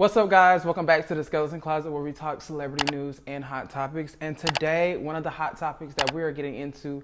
What's up, guys? Welcome back to the Skeleton Closet, where we talk celebrity news and hot topics. And today, one of the hot topics that we are getting into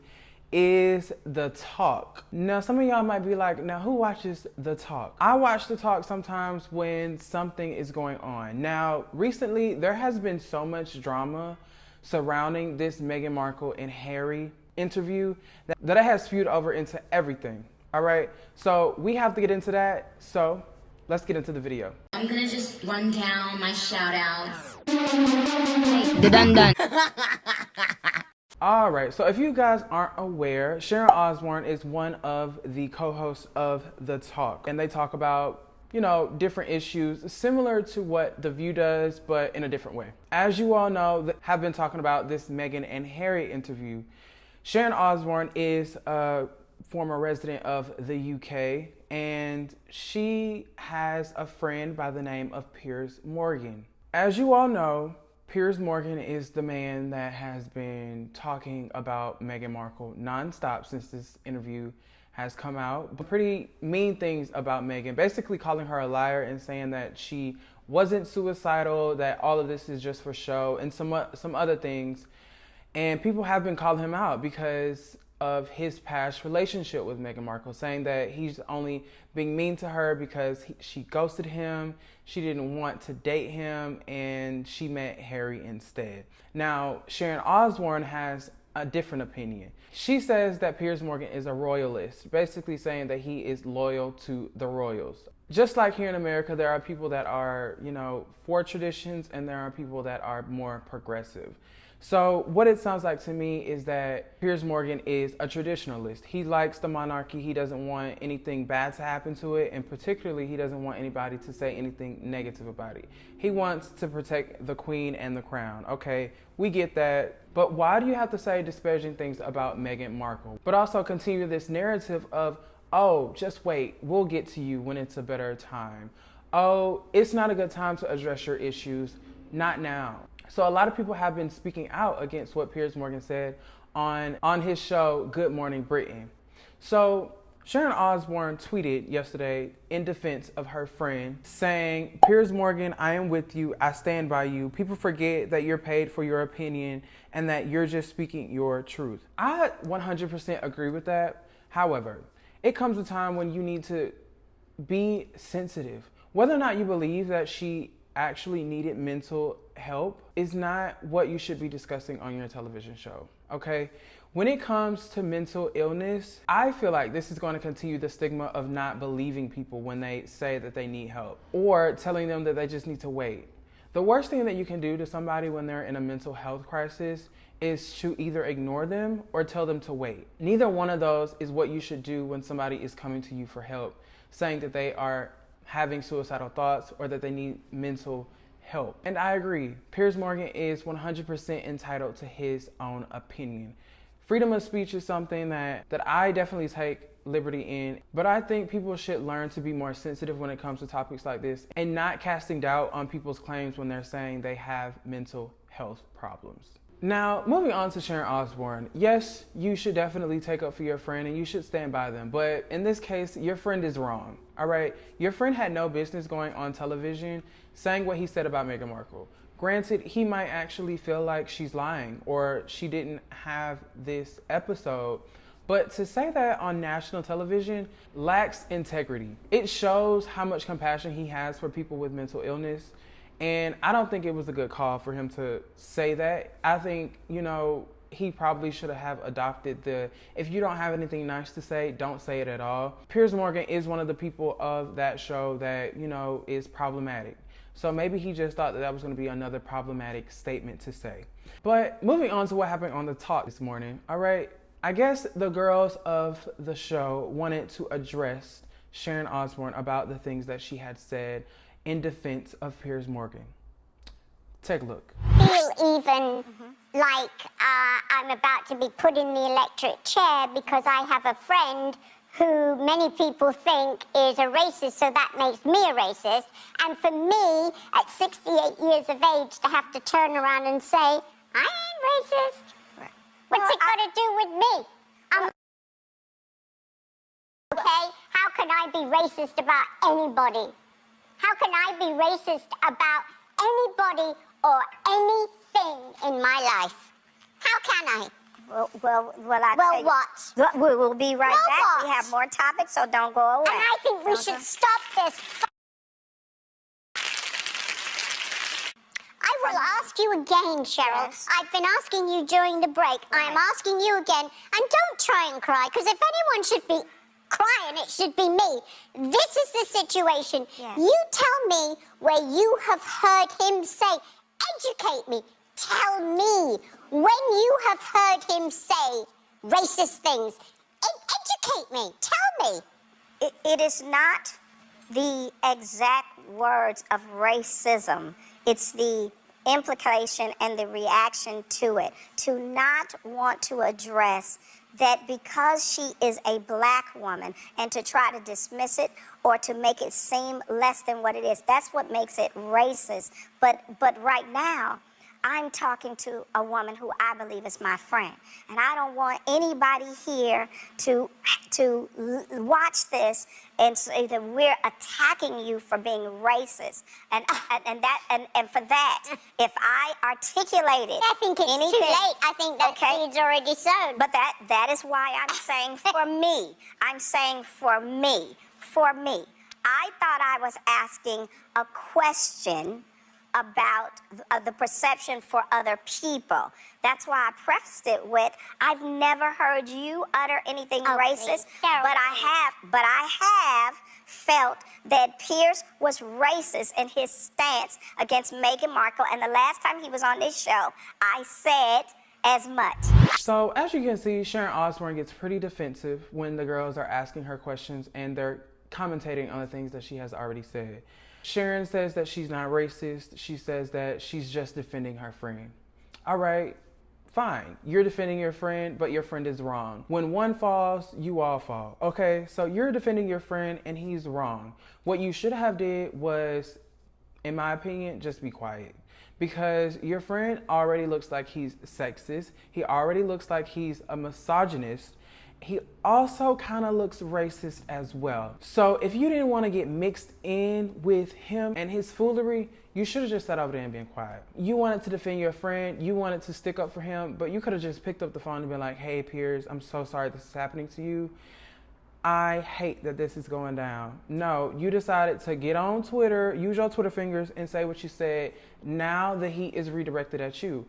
is The Talk. Now, some of y'all might be like, now who watches The Talk? I watch The Talk sometimes when something is going on. Now, recently, there has been so much drama surrounding this Meghan Markle and Harry interview that it has spewed over into everything. All right, so we have to get into that. So let's get into the video. I'm gonna just run down my shout outs. Done. All right, so if you guys aren't aware, Sharon Osbourne is one of the co-hosts of The Talk, and they talk about, you know, different issues similar to what The View does, but in a different way. As you all know, have been talking about this Meghan and Harry interview. Sharon Osbourne is a former resident of the UK, and she has a friend by the name of Piers Morgan. As you all know, Piers Morgan is the man that has been talking about Meghan Markle nonstop since this interview has come out. But pretty mean things about Meghan, basically calling her a liar and saying that she wasn't suicidal, that all of this is just for show, and some other things. And people have been calling him out because of his past relationship with Meghan Markle, saying that he's only being mean to her because she ghosted him, she didn't want to date him, and she met Harry instead. Now, Sharon Osbourne has a different opinion. She says that Piers Morgan is a royalist, basically saying that he is loyal to the royals. Just like here in America, there are people that are, you know, for traditions, and there are people that are more progressive. So what it sounds like to me is that Piers Morgan is a traditionalist. He likes the monarchy. He doesn't want anything bad to happen to it, and particularly he doesn't want anybody to say anything negative about it. He wants to protect the queen and the crown. Okay, we get that. But why do you have to say disparaging things about Meghan Markle? But also continue this narrative of, oh, just wait, we'll get to you when it's a better time. Oh, it's not a good time to address your issues, not now. So a lot of people have been speaking out against what Piers Morgan said on his show, Good Morning Britain. So Sharon Osbourne tweeted yesterday in defense of her friend, saying, Piers Morgan, I am with you. I stand by you. People forget that you're paid for your opinion and that you're just speaking your truth. I 100% agree with that. However, it comes a time when you need to be sensitive. Whether or not you believe that she actually needed mental help is not what you should be discussing on your television show, okay? When it comes to mental illness, I feel like this is going to continue the stigma of not believing people when they say that they need help, or telling them that they just need to wait. The worst thing that you can do to somebody when they're in a mental health crisis is to either ignore them or tell them to wait. Neither one of those is what you should do when somebody is coming to you for help, saying that they are having suicidal thoughts or that they need mental help. And I agree, Piers Morgan is 100% entitled to his own opinion. Freedom of speech is something that I definitely take liberty in, but I think people should learn to be more sensitive when it comes to topics like this and not casting doubt on people's claims when they're saying they have mental health problems. Now, moving on to Sharon Osbourne. Yes, you should definitely take up for your friend and you should stand by them. But in this case, your friend is wrong, all right? Your friend had no business going on television saying what he said about Meghan Markle. Granted, he might actually feel like she's lying or she didn't have this episode. But to say that on national television lacks integrity. It shows how much compassion he has for people with mental illness. And I don't think it was a good call for him to say that. I think, you know, he probably should have adopted if you don't have anything nice to say, don't say it at all. Piers Morgan is one of the people of that show that, you know, is problematic. So maybe he just thought that was going to be another problematic statement to say. But moving on to what happened on The Talk this morning. All right, I guess the girls of the show wanted to address Sharon Osbourne about the things that she had said in defense of Piers Morgan. Take a look. Feel even like I'm about to be put in the electric chair because I have a friend who many people think is a racist, so that makes me a racist. And for me, at 68 years of age, to have to turn around and say, I ain't racist. What's it got to do with me? Okay, how can I be racist about anybody? How can I be racist about anybody or anything in my life? How can I? Well, What? We will be right back. We What? have more topics, so don't go away. And I think we should stop this. I will ask you again, Cheryl. Yes. I've been asking you during the break. I am asking you again. And don't try and cry, because if anyone should be crying, it should be me. This is the situation. Yes. You tell me where you have heard him say, educate me. Tell me when you have heard him say racist things. Educate me. Tell me. It is not the exact words of racism. It's the implication and the reaction to it. To not want to address that because she is a black woman and to try to dismiss it or to make it seem less than what it is. That's what makes it racist. But right now, I'm talking to a woman who I believe is my friend. And I don't want anybody here to watch this and say that we're attacking you for being racist. And for that, if I articulated I think it's anything, too late. I think that okay, seed's already sown. but that is why I'm saying for me. I'm saying for me. For me. I thought I was asking a question about the perception for other people. That's why I prefaced it with, I've never heard you utter anything racist, Cheryl, but I have felt that Piers was racist in his stance against Meghan Markle, and the last time he was on this show, I said as much. So as you can see, Sharon Osbourne gets pretty defensive when the girls are asking her questions and they're commentating on the things that she has already said. Sharon says that she's not racist. She says that she's just defending her friend. All right, fine. You're defending your friend, but your friend is wrong. When one falls, you all fall. Okay, so you're defending your friend and he's wrong. What you should have did was, in my opinion, just be quiet. Because your friend already looks like he's sexist. He already looks like he's a misogynist. He also kind of looks racist as well. So if you didn't want to get mixed in with him and his foolery, you should have just sat over there and been quiet. You wanted to defend your friend, you wanted to stick up for him, but you could have just picked up the phone and been like, hey Piers, I'm so sorry this is happening to you. I hate that this is going down. No, you decided to get on Twitter, use your Twitter fingers and say what you said. Now the heat is redirected at you.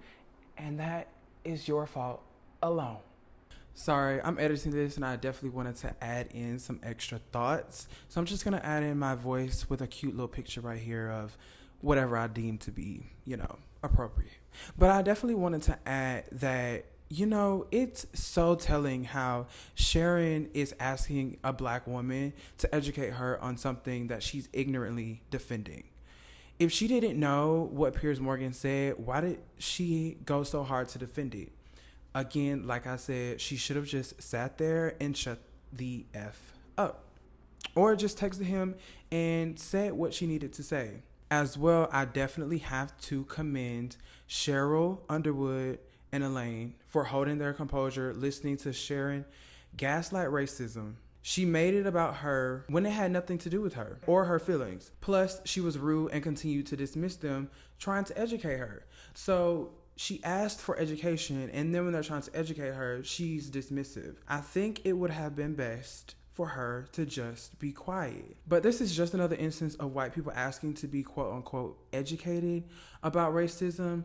And that is your fault alone. Sorry, I'm editing this and I definitely wanted to add in some extra thoughts. So I'm just going to add in my voice with a cute little picture right here of whatever I deem to be, appropriate. But I definitely wanted to add that, it's so telling how Sharon is asking a black woman to educate her on something that she's ignorantly defending. If she didn't know what Piers Morgan said, why did she go so hard to defend it? Again, like I said, she should have just sat there and shut the F up. Or just texted him and said what she needed to say. As well, I definitely have to commend Cheryl Underwood and Elaine for holding their composure, listening to Sharon gaslight racism. She made it about her when it had nothing to do with her or her feelings. Plus, she was rude and continued to dismiss them, trying to educate her. So she asked for education, and then when they're trying to educate her, she's dismissive. I think it would have been best for her to just be quiet. But this is just another instance of white people asking to be quote unquote educated about racism,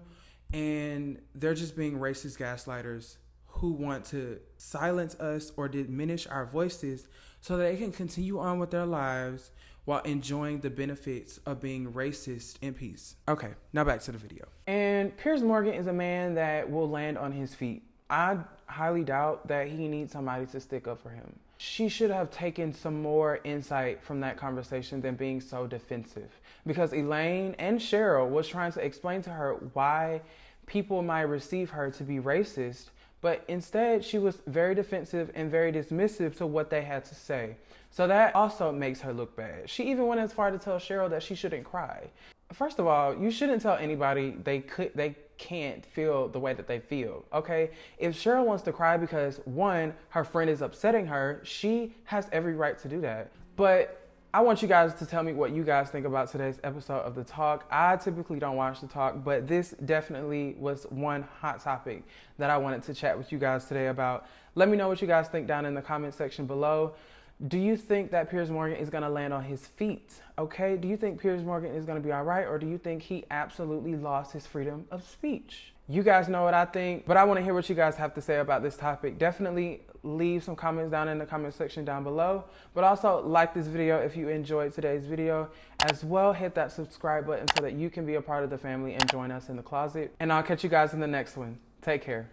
and they're just being racist gaslighters who want to silence us or diminish our voices so that they can continue on with their lives while enjoying the benefits of being racist in peace. Okay, now back to the video. And Piers Morgan is a man that will land on his feet. I highly doubt that he needs somebody to stick up for him. She should have taken some more insight from that conversation than being so defensive. Because Elaine and Cheryl was trying to explain to her why people might receive her to be racist, but instead she was very defensive and very dismissive to what they had to say. So that also makes her look bad. She even went as far to tell Cheryl that she shouldn't cry. First of all, you shouldn't tell anybody they can't feel the way that they feel, okay? If Cheryl wants to cry because, one, her friend is upsetting her, she has every right to do that. But I want you guys to tell me what you guys think about today's episode of The Talk. I typically don't watch The Talk, but this definitely was one hot topic that I wanted to chat with you guys today about. Let me know what you guys think down in the comment section below. Do you think that Piers Morgan is going to land on his feet? Okay, do you think Piers Morgan is going to be all right, or do you think he absolutely lost his freedom of speech? You guys know what I think, but I want to hear what you guys have to say about this topic. Definitely leave some comments down in the comment section down below, but also like this video if you enjoyed today's video. As well, hit that subscribe button so that you can be a part of the family and join us in the closet. And I'll catch you guys in the next one. Take care.